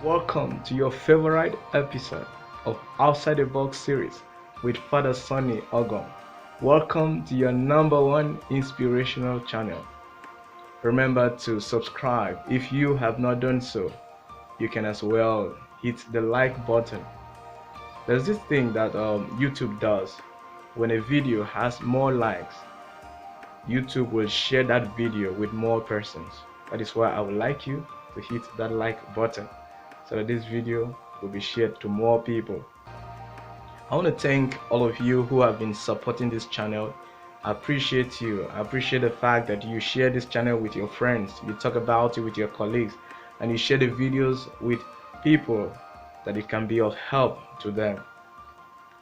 Welcome to your favorite episode of Outside the Box series with Father Sonny Ogom. Welcome to your number one inspirational channel. Remember to subscribe if you have not done so. You can as well hit the like button. There's this thing that YouTube does. When a video has more likes, YouTube will share that video with more persons. That is why I would like you to hit that like button so that this video will be shared to more people. I want to thank all of you who have been supporting this channel. I appreciate you. I appreciate the fact that you share this channel with your friends, you talk about it with your colleagues, and you share the videos with people that it can be of help to them.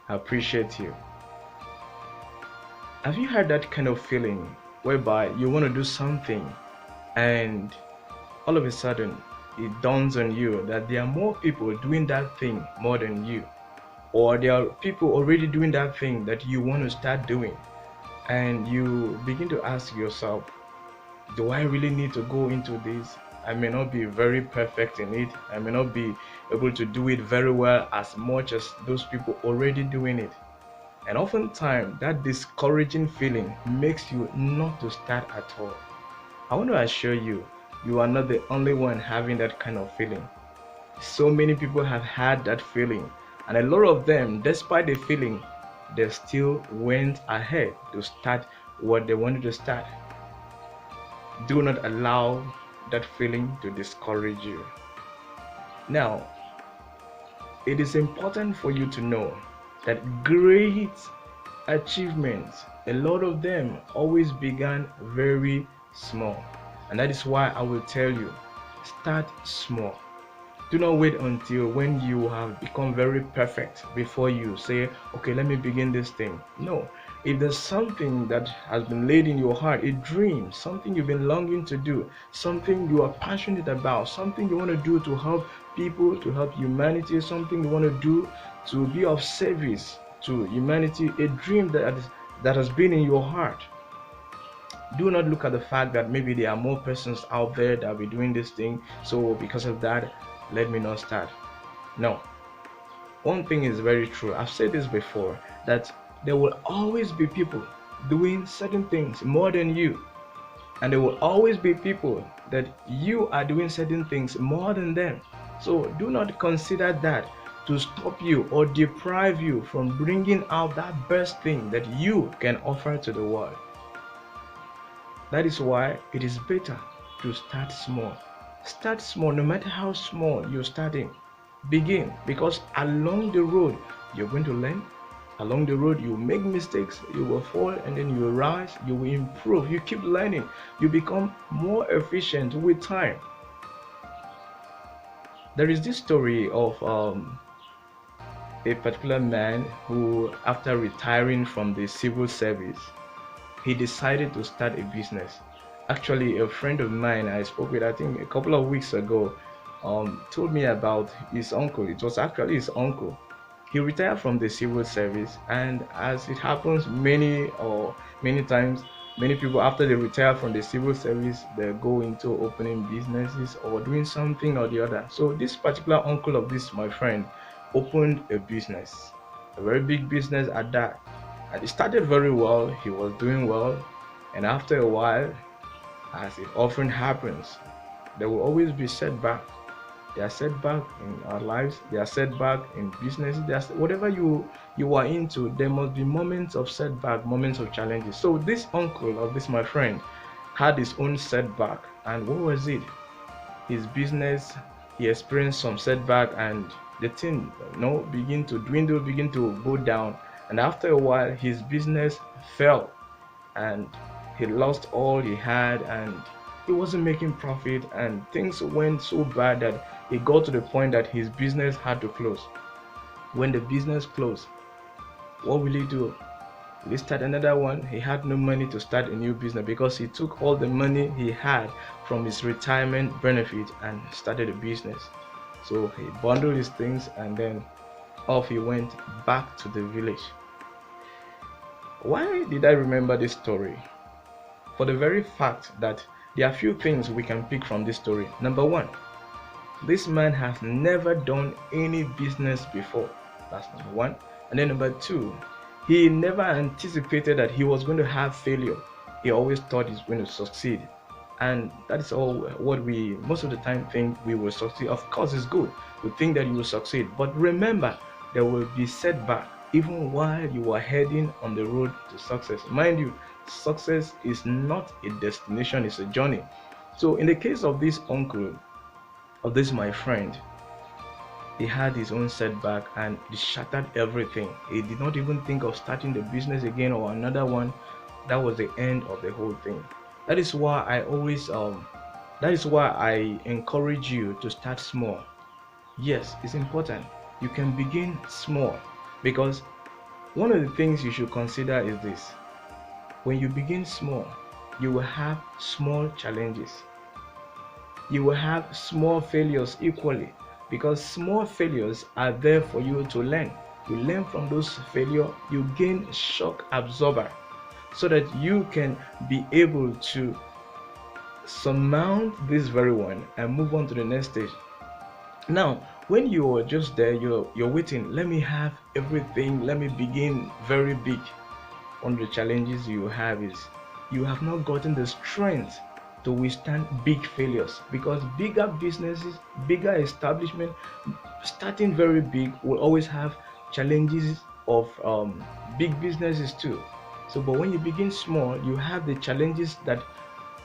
I appreciate you. Have you had that kind of feeling whereby you want to do something and all of a sudden it dawns on you that there are more people doing that thing more than you, or there are people already doing that thing that you want to start doing, and you begin to ask yourself, do I really need to go into this? I may not be very perfect in it. I may not be able to do it very well as much as those people already doing it. And oftentimes that discouraging feeling makes you not to start at all. I want to assure you, you are not the only one having that kind of feeling. So many people have had that feeling, and a lot of them, despite the feeling, they still went ahead to start what they wanted to start. Do not allow that feeling to discourage you. Now, it is important for you to know that great achievements, a lot of them always began very small. And that is why I will tell you, start small. Do not wait until when you have become very perfect before you say, okay, let me begin this thing. No, if there's something that has been laid in your heart, a dream, something you've been longing to do, something you are passionate about, something you want to do to help people, to help humanity, something you want to do to be of service to humanity, a dream that has been in your heart. Do not look at the fact that maybe there are more persons out there that will be doing this thing, so because of that, let me not start. No. One thing is very true. I've said this before, that there will always be people doing certain things more than you, and there will always be people that you are doing certain things more than them. So do not consider that to stop you or deprive you from bringing out that best thing that you can offer to the world. That is why it is better to start small. Start small, no matter how small you're starting. Begin, because along the road you're going to learn. Along the road you make mistakes, you will fall, and then you will rise, you will improve, you keep learning, you become more efficient with time. There is this story of a particular man who, after retiring from the civil service, he decided to start a business. Actually, a friend of mine I spoke with, I think a couple of weeks ago, told me about his uncle. It was actually his uncle. He retired from the civil service, and as it happens many times, many people after they retire from the civil service, they go into opening businesses or doing something or the other. So this particular uncle of this my friend opened a business, a very big business at that. And it started very well, he was doing well, and after a while, as it often happens, there will always be setback. There are setback in our lives, there are setback in businesses, whatever you are into, there must be moments of setback, moments of challenges. So this uncle of this my friend had his own setback, and what was it? His business, he experienced some setback, and the thing begin to dwindle, begin to go down, and after a while his business fell, and he lost all he had, and he wasn't making profit, and things went so bad that it got to the point that his business had to close. When the business closed, what will he do? Will he start another one? He had no money to start a new business because he took all the money he had from his retirement benefit and started a business. So he bundled his things and then off he went back to the village. Why did I remember this story? For the very fact that there are few things we can pick from this story. Number one, This man has never done any business before. That's number one. And then number two, he never anticipated that he was going to have failure. He always thought he's going to succeed. And that is all what we most of the time think we will succeed. Of course, it's good. We think that you will succeed. But remember, there will be setback even while you are heading on the road to success. Mind you, success is not a destination, it's a journey. So in the case of this uncle, of this my friend, he had his own setback and it shattered everything. He did not even think of starting the business again or another one. That was the end of the whole thing. That is why I always that is why I encourage you to start small. Yes, it's important. You can begin small, because one of the things you should consider is this: when you begin small, you will have small challenges. You will have small failures equally, because small failures are there for you to learn. You learn from those failures, you gain shock absorber so that you can be able to surmount this very one and move on to the next stage. Now, when you are just there, you're waiting, let me have everything, let me begin very big. One of the challenges you have is you have not gotten the strength to withstand big failures, because bigger businesses, bigger establishment, starting very big will always have challenges of big businesses too. So but when you begin small, you have the challenges that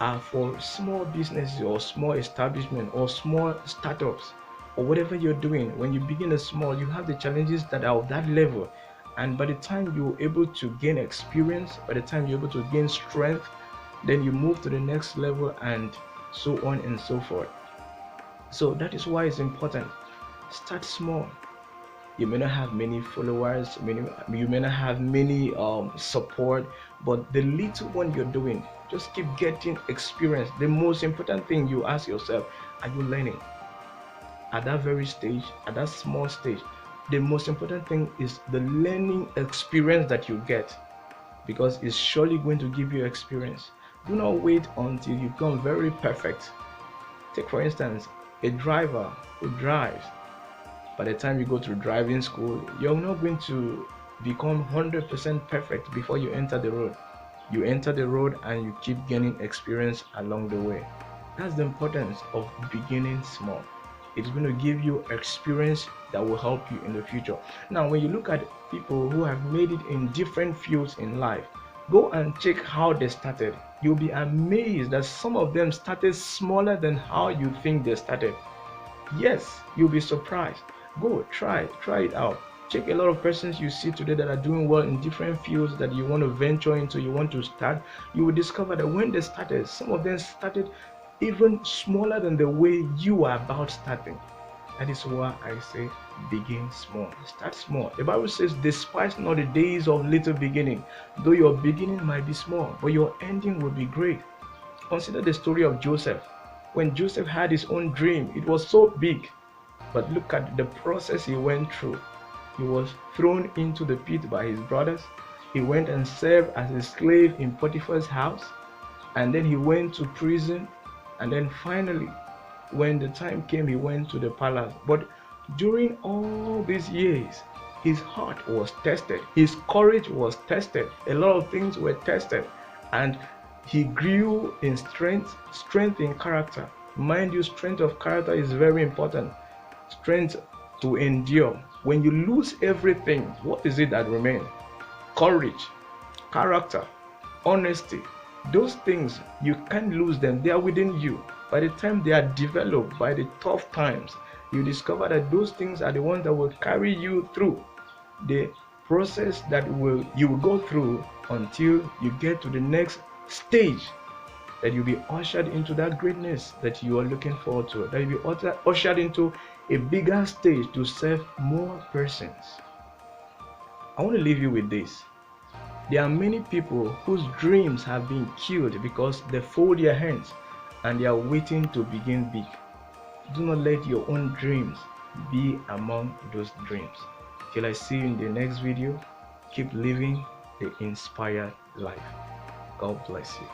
are for small businesses or small establishment or small startups or whatever you're doing. When you begin a small, you have the challenges that are of that level. And by the time you're able to gain experience, by the time you're able to gain strength, then you move to the next level and so on and so forth. So that is why it's important. Start small. You may not have many followers, you may not have many support, but the little one you're doing, just keep getting experience. The most important thing you ask yourself, are you learning? At that very stage, at that small stage, the most important thing is the learning experience that you get, because it's surely going to give you experience. Do not wait until you become very perfect. Take for instance a driver who drives. By the time you go to driving school, you're not going to become 100% perfect before you enter the road. You enter the road and you keep gaining experience along the way. That's the importance of beginning small. It's going to give you experience that will help you in the future. Now, when you look at people who have made it in different fields in life, go and check how they started. You'll be amazed that some of them started smaller than how you think they started. Yes, you'll be surprised. Go try it out. Check a lot of persons you see today that are doing well in different fields that you want to venture into, you want to start. You will discover that when they started, some of them started even smaller than the way you are about starting. That is why I say begin small. Start small. The Bible says, despise not the days of little beginning. Though your beginning might be small, but your ending will be great. Consider the story of Joseph. When Joseph had his own dream, it was so big. But look at the process he went through. He was thrown into the pit by his brothers. He went and served as a slave in Potiphar's house. And then he went to prison. And then finally, when the time came, he went to the palace. But during all these years, his heart was tested. His courage was tested. A lot of things were tested. And he grew in strength in character. Mind you, strength of character is very important. Strength to endure. When you lose everything, what is it that remains? Courage, character, honesty. Those things, you can't lose them. They are within you. By the time they are developed by the tough times, you discover that those things are the ones that will carry you through the process that you will go through until you get to the next stage, that you'll be ushered into that greatness that you are looking forward to, that you'll be ushered into a bigger stage to serve more persons. I want to leave you with this. There are many people whose dreams have been killed because they fold their hands and they are waiting to begin big. Do not let your own dreams be among those dreams. Till I see you in the next video, keep living the inspired life. God bless you.